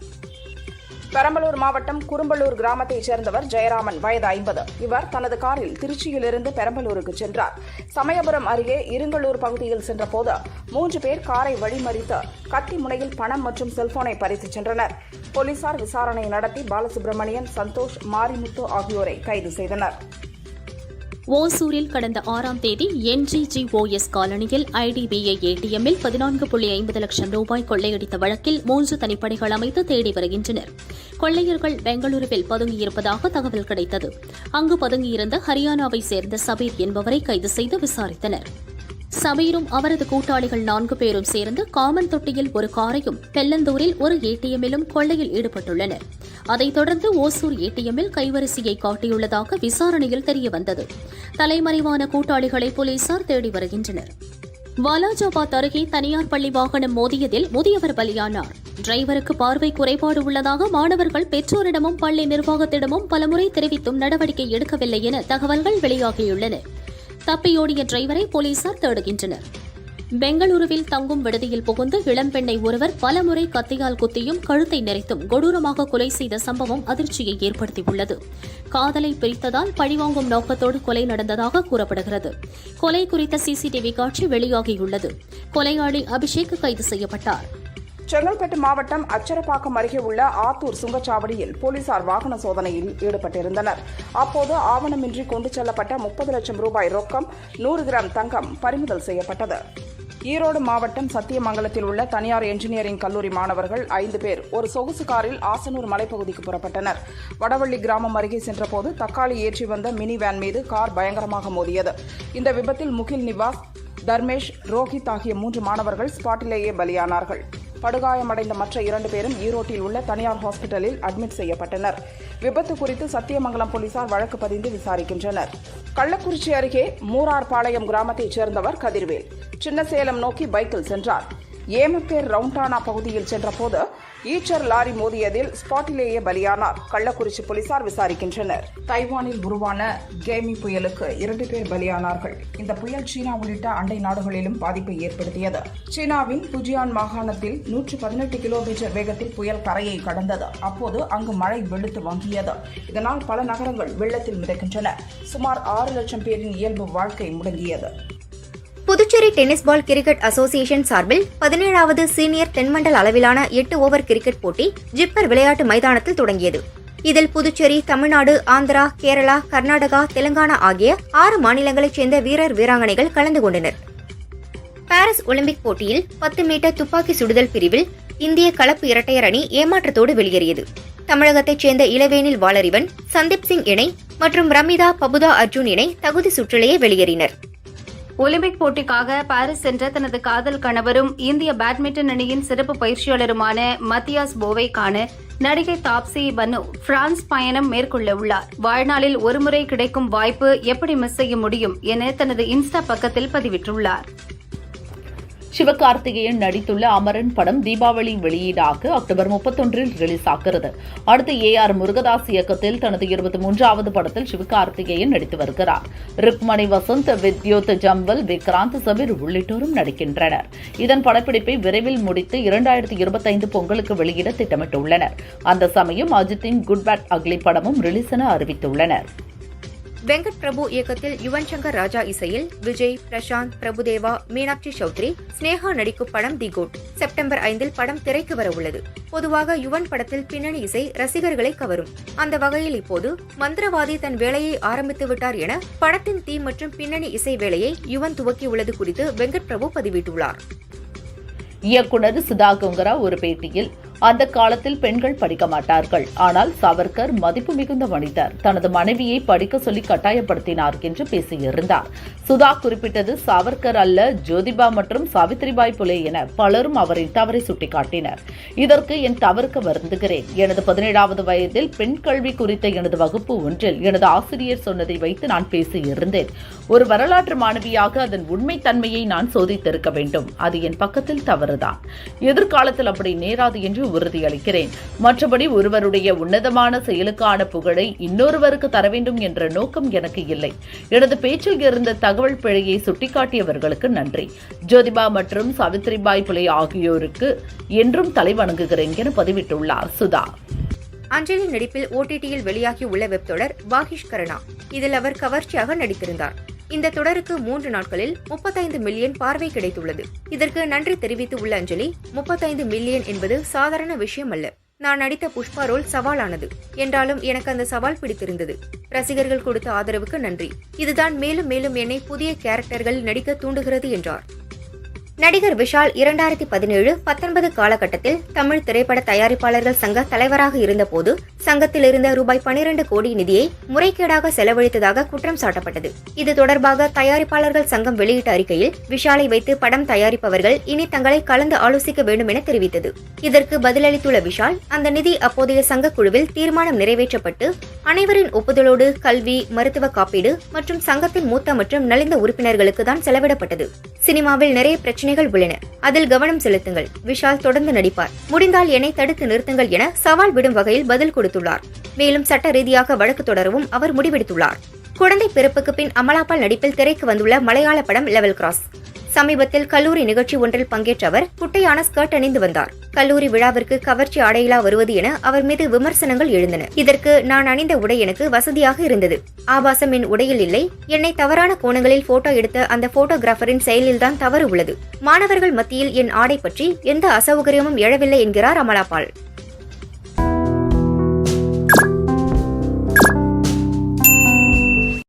பெரம்பலூர் மாவட்டம் குறும்பலூர் கிராமத்தைச் சேர்ந்தவர் ஜெயராமன், வயது 50. இவர் தனது காரில் திருச்சியிலிருந்து பெரம்பலூருக்கு சென்றார். சமயபுரம் அருகே இருங்கலூர் பகுதியில் சென்றபோது 3 பேர் காரை வழிமறித்து கத்தி முனையில் பணம் மற்றும் செல்போனை பறித்துச் சென்றனர். போலீசார் விசாரணை நடத்தி பாலசுப்ரமணியன், சந்தோஷ், மாரிமுத்து ஆகியோரை கைது செய்தனர். ஓசூரில் கடந்த 6ஆம் தேதி NGGOS காலனியில் IDBI ATMில் 14.50 லட்சம் ரூபாய் கொள்ளையடித்த வழக்கில் 3 தனிப்படைகள் அமைத்து தேடி வருகின்றனர். கொள்ளையர்கள் பெங்களூருவில் பதுங்கியிருப்பதாக தகவல் கிடைத்தது. அங்கு பதுங்கியிருந்த ஹரியானாவை சேர்ந்த சபீர் என்பவரை கைது செய்து விசாரித்தனர். சபீரும் அவரது கூட்டாளிகள் 4 பேரும் சேர்ந்து காமன் தொட்டியில் ஒரு காரையும் பெல்லந்தூரில் ஒரு ATMிலும் கொள்ளையில் ஈடுபட்டுள்ளனர். அதைத் தொடர்ந்து ஓசூர் ATMில் கைவரிசையை காட்டியுள்ளதாக விசாரணையில் தெரியவந்தது. தலைமறைவான கூட்டாளிகளை போலீசார் தேடி வருகின்றனர். வாலாஜாபாத் அருகே தனியார் பள்ளி வாகனம் மோதியதில் முதியவர் பலியானார். டிரைவருக்கு பார்வை குறைபாடு உள்ளதாக மாணவர்கள் பெற்றோரிடமும் பள்ளி நிர்வாகத்திடமும் பலமுறை தெரிவித்தும் நடவடிக்கை எடுக்கவில்லை என தகவல்கள் வெளியாகியுள்ளன. தப்பியோடிய டிரைவரை போலீசார் தேடுகின்றனர். பெங்களூருவில் தங்கும் விடுதியில் புகுந்து இளம்பெண்ணை ஒருவர் பலமுறை கத்தியால் குத்தியும் கழுத்தை நெரித்தும் கொடூரமாக கொலை செய்த சம்பவம் அதிர்ச்சியை ஏற்படுத்தியுள்ளது. காதலை பிரித்ததால் பழிவாங்கும் நோக்கத்தோடு கொலை நடந்ததாக கூறப்படுகிறது. கொலை குறித்த CCTV காட்சி வெளியாகியுள்ளது. கொலையாளி அபிஷேக் கைது செய்யப்பட்டார். செங்கல்பட்டு மாவட்டம் அச்சரப்பாக்கம் அருகே உள்ள ஆத்தூர் சுங்கச்சாவடியில் போலீசார் வாகன சோதனையில் ஈடுபட்டிருந்தனர். அப்போது ஆவணமின்றி கொண்டு செல்லப்பட்ட 30 லட்சம் ரூபாய் ரொக்கம், 100 கிராம் தங்கம் பறிமுதல் செய்யப்பட்டது. ஈரோடு மாவட்டம் சத்தியமங்கலத்தில் உள்ள தனியார் என்ஜினியரிங் கல்லூரி மாணவர்கள் 5 பேர் ஒரு சொகுசு காரில் ஆசனூர் மலைப்பகுதிக்கு புறப்பட்டனர். வடவள்ளி கிராமம் அருகே சென்றபோது தக்காளி ஏற்றி வந்த மினி வேன் மீது கார் பயங்கரமாக மோதியது. இந்த விபத்தில் முகில் நிவாஸ், தர்மேஷ், ரோஹித் ஆகிய 3 மாணவர்கள் ஸ்பாட்டிலேயே பலியானார்கள். படுகாயமடைந்த மற்ற 2 பேரும் ஈரோட்டில் உள்ள தனியார் ஹாஸ்பிட்டலில் அட்மிட் செய்யப்பட்டனர். விபத்து குறித்து சத்தியமங்கலம் போலீசார் வழக்கு பதிந்து விசாரிக்கின்றனர். கள்ளக்குறிச்சி அருகே மூரார்பாளையம் கிராமத்தைச் சேர்ந்தவர் கதிர்வேல் சின்னசேலம் நோக்கி பைக்கில் சென்றார். ஏமப்பேர் ரவுண்டானா பகுதியில் சென்றபோது ஈச்சர் லாரி மோதியதில் ஸ்பாட்டிலேயே பலியானார். கள்ளக்குறிச்சி போலீசார் விசாரிக்கின்றனர். தைவானில் உருவான கேமி புயலுக்கு 2 பேர் பலியானார்கள். இந்த புயல் சீனா உள்ளிட்ட அண்டை நாடுகளிலும் பாதிப்பை ஏற்படுத்தியது. சீனாவின் புஜியான் மாகாணத்தில் 118 கிலோமீட்டர் வேகத்தில் புயல் கரையை கடந்தது. அப்போது அங்கு மழை வெளுத்து வாங்கியது. இதனால் பல நகரங்கள் வெள்ளத்தில் மிதக்கின்றன. சுமார் 6 லட்சம் பேரின் இயல்பு வாழ்க்கை முடங்கியது. Puducherry tennis ball cricket association சார்பில் 17வது சீனியர் தென்மண்டல் அளவிலான 8 ஓவர் கிரிக்கெட் போட்டி ஜிப்பர் விளையாட்டு மைதானத்தில் தொடங்கியது. இதில் புதுச்சேரி, தமிழ்நாடு, ஆந்திரா, கேரளா, கர்நாடகா, தெலுங்கானா ஆகிய 6 மாநிலங்களைச் சேர்ந்த வீரர் வீராங்கனைகள் கலந்து கொண்டனர். பாரிஸ் ஒலிம்பிக் போட்டியில் 10 மீட்டர் துப்பாக்கி சுடுதல் பிரிவில் இந்திய கலப்பு இரட்டையர் அணி ஏமாற்றத்தோடு வெளியேறியது. தமிழகத்தைச் சேர்ந்த இளவேனில் வாளறிவன், சந்தீப் சிங் இணை மற்றும் ரமிதா பபுதா அர்ஜுன் இணை தகுதி சுற்றிலேயே வெளியேறினர். ஒலிம்பிக் போட்டிக்காக பாரிஸ் சென்ற தனது காதல் கணவரும் இந்திய பேட்மிண்டன் அணியின் சிறப்பு பயிற்சியாளருமான மத்தியாஸ் போவை காண நடிகை தாப்சி பன்னு பிரான்ஸ் பயணம் மேற்கொள்ள உள்ளார். வாழ்நாளில் ஒருமுறை கிடைக்கும் வாய்ப்பு எப்படி மிஸ் செய்ய முடியும் என தனது இன்ஸ்டா பக்கத்தில் பதிவிட்டுள்ளார். சிவகார்த்திகேயன் நடித்துள்ள அமரன் படம் தீபாவளி வெளியீடாக அக்டோபர் 31 ரிலீஸ் ஆகிறது. அடுத்து AR முருகதாஸ் இயக்கத்தில் தனது 23வது படத்தில் சிவகார்த்திகேயன் நடித்து வருகிறார். ருக்மணி வசந்த், வித்யுத் ஜம்பல், விக்ராந்த், சபீர் உள்ளிட்டோரும் நடிக்கின்றனர். இதன் படப்பிடிப்பை விரைவில் முடித்து 2025 பொங்கலுக்கு வெளியிட திட்டமிட்டுள்ளனர். அந்த சமயம் அஜித்தின் குட் பேட் அக்லி படமும் ரிலீஸ் என அறிவித்துள்ளனர். வெங்கட் பிரபு இயக்கத்தில் யுவன் சங்கர் ராஜா இசையில் விஜய், பிரசாந்த், பிரபுதேவா, மீனாட்சி சௌத்ரி, ஸ்னேகா நடிக்கும் படம் தி கோட் செப்டம்பர் 5 படம் திரைக்கு வர உள்ளது. பொதுவாக யுவன் படத்தில் பின்னணி இசை ரசிகர்களை கவரும். அந்த வகையில் இப்போது மந்திரவாதி தன் வேலையை ஆரம்பித்து விட்டார் என படத்தின் தீம் மற்றும் பின்னணி இசை வேலையை யுவன் துவக்கியுள்ளது குறித்து வெங்கட் பிரபு பதிவிட்டுள்ளார். இயக்குனர் சுதா கொங்கரா ஒரு பேட்டியில், அந்த காலத்தில் பெண்கள் படிக்க மாட்டார்கள், ஆனால் சாவர்கர் மதிப்பு மிகுந்த மனிதர், தனது மனைவியை படிக்க சொல்லி கட்டாயப்படுத்தினார் என்று பேசியிருந்தார். சுதா குறிப்பிட்டது சாவர்கர் அல்ல, ஜோதிபா மற்றும் சாவித்ரிபாய் புலே என பலரும் அவரின் தவறை சுட்டிக்காட்டினர். இதற்கு என் தவறுக்கு வருந்துகிறேன். எனது 17வது வயதில் பெண் கல்வி குறித்த எனது வகுப்பு ஒன்றில் எனது ஆசிரியர் சொன்னதை வைத்து நான் பேசியிருந்தேன். ஒரு வரலாற்று மாணவியாக அதன் உண்மைத்தன்மையை நான் சோதித்திருக்க வேண்டும். அது என் பக்கத்தில் தவறுதான். எதிர்காலத்தில் அப்படி நேராது என்று உறுதியளிக்கிறேன். மற்றபடி ஒருவருடைய உன்னதமான செயலுக்கான புகழை இன்னொருவருக்கு தர வேண்டும் என்ற நோக்கம் எனக்கு இல்லை. எனது பேச்சில் இருந்த தகவல் பிழையை சுட்டிக்காட்டியவர்களுக்கு நன்றி. ஜோதிபா மற்றும் சாவித்ரிபாய் புலே ஆகியோருக்கு என்றும் தலைவணங்குகிறேன் என பதிவிட்டுள்ளார் சுதா. அஞ்சலி நடிப்பில் OTTயில் வெளியாகியுள்ள வெப் தொடர் பாகிஷ் கரணா. இதில் அவர் கவர்ச்சியாக நடித்திருந்தார். இந்த தொடருக்கு 3 நாட்களில் 35 மில்லியன் பார்வை கிடைத்துள்ளது. இதற்கு நன்றி தெரிவித்து உள்ள அஞ்சலி, 35 மில்லியன் என்பது சாதாரண விஷயம் அல்ல. நான் நடித்த புஷ்பா ரோல் சவாலானது என்றாலும் எனக்கு அந்த சவால் பிடித்திருந்தது. ரசிகர்கள் கொடுத்த ஆதரவுக்கு நன்றி. இதுதான் மேலும் மேலும் என்னை புதிய கேரக்டர்கள் நடிக்க தூண்டுகிறது என்றார். நடிகர் விஷால் 2017-19 காலகட்டத்தில் தமிழ் திரைப்பட தயாரிப்பாளர்கள் சங்க தலைவராக இருந்தபோது சங்கத்தில் இருந்த ரூபாய் 12 கோடி நிதியை முறைகேடாக செலவழித்ததாக குற்றம் சாட்டப்பட்டது. இது தொடர்பாக தயாரிப்பாளர்கள் சங்கம் வெளியிட்ட அறிக்கையில் விஷாலை வைத்து படம் தயாரிப்பவர்கள் இனி தங்களை கலந்து ஆலோசிக்க வேண்டும் என தெரிவித்தது. இதற்கு பதிலளித்துள்ள விஷால், அந்த நிதி அப்போதைய சங்க குழுவில் தீர்மானம் நிறைவேற்றப்பட்டு அனைவரின் ஒப்புதலோடு கல்வி, மருத்துவ காப்பீடு மற்றும் சங்கத்தின் மூத்த மற்றும் நலிந்த உறுப்பினர்களுக்கு தான் செலவிடப்பட்டது. சினிமாவில் நிறைய பிரச்சனைகள் உள்ளன, அதில் கவனம் செலுத்துங்கள். விஷால் தொடர்ந்து நடிப்பார். முடிந்தால் என்னை தடுத்து நிறுத்துங்கள் என சவால் விடும் வகையில் பதில் கொடுத்துள்ளார். மேலும் சட்ட ரீதியாக வழக்கு தொடரவும் அவர் முடிவெடுத்துள்ளார். குழந்தை பிறப்புக்கு பின் அமலாபால் நடிப்பில் திரைக்கு வந்துள்ள மலையாள படம் லெவல் கிராஸ். சமீபத்தில் கல்லூரி நிகழ்ச்சி ஒன்றில் பங்கேற்ற அவர் குட்டையான ஸ்கர்ட் அணிந்து வந்தார். கல்லூரி விழாவிற்கு கவர்ச்சி ஆடையிலா வருவது என அவர் மீது விமர்சனங்கள் எழுந்தன. இதற்கு, நான் அணிந்த உடை எனக்கு வசதியாக இருந்தது, ஆபாசம் என் உடையில் இல்லை, என்னை தவறான கோணங்களில் போட்டோ எடுத்த அந்த போட்டோகிராஃபரின் செயலில்தான் தவறு உள்ளது. மாணவர்கள் மத்தியில் என் ஆடை பற்றி எந்த அசௌகரியமும் எழவில்லை என்கிறார் அமலாபால்.